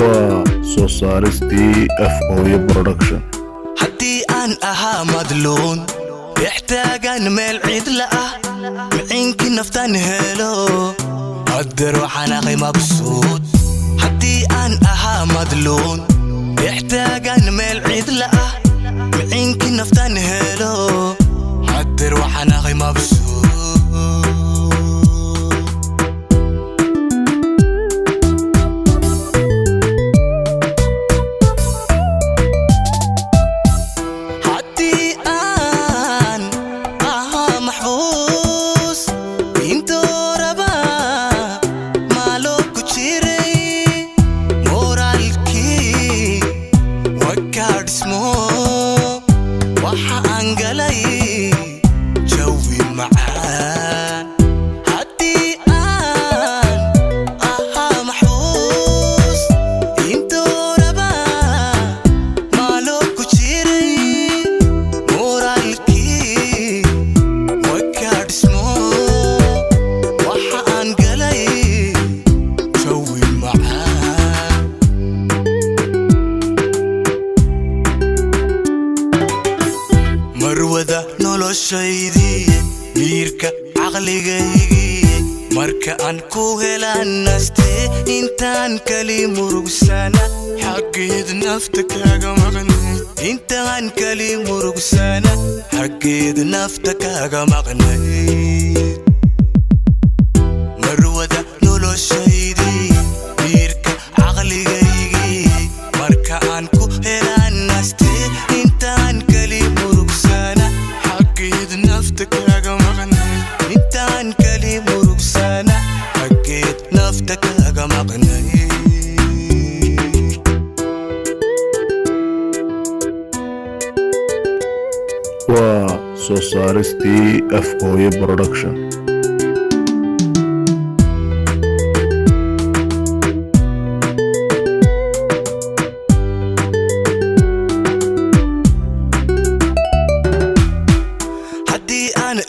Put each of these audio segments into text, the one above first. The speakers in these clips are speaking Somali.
وسوسارستي FOE برودكشن. حدي أن أها مدلون يحتاج أن ملعيد لأه معينك نفتن هلو قدر وحناقي مبسوط. حدي أن أها مدلون يحتاج أن ملعيد لأه معينك نفتن هلو قدر وحناقي مبسوط. مروذة noloshaydi miirka aqligaygi marka aan ku helaan naste intaan kali murugsana xaqeed nafta kaaga maqnay intaan kali murugsana xaqeed nafta kaaga maqnay marwada noloshaydi miirka aqligaygi marka aan ku helaan naste intaan kali murugsana حقيد نفتك يا قمقني انتان كلي مرقسانا حقيد نفتك يا قمقني وسوسارستي FOE برودكشن.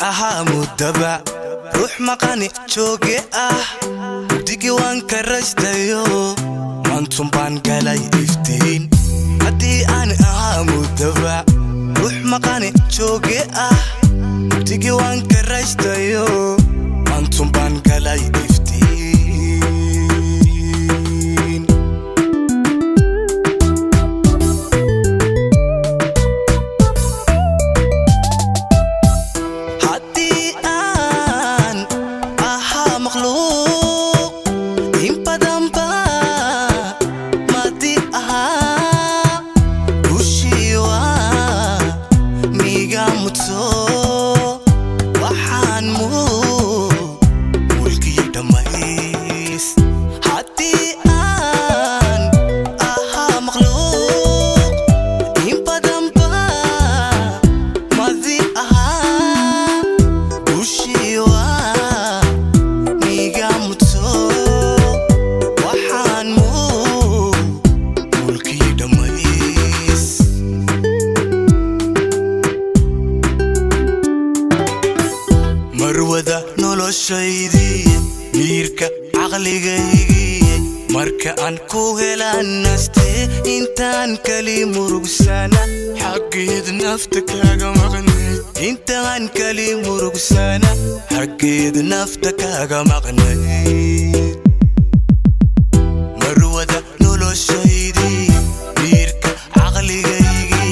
أها مدبع روح مقاني شوقي ديكي وانك الرجديو مانتم بان قالي افتين هدي أنا أها مدبع روح مقاني شوقي ديكي وانك الرجديو مانتم بان قالي افتين مروذة noloshaydi miirka aqligaygi marka aan ku helaan naste intaan kali murugsana xaqeed nafta kaaga maqnay intaan kali murugsana xaqeed nafta kaaga maqnay marwada noloshaydi miirka aqligaygi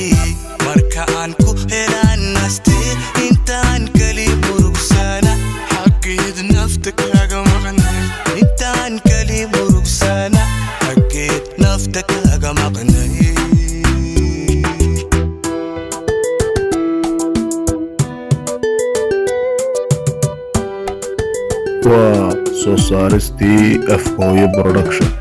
marka aan ku helaan naste intaan kali murugsana حقيد نفتك يا قمقني انتان كلي مرقسانا حقيد نفتك يا قمقني وسوسارستي FOE برودكشن.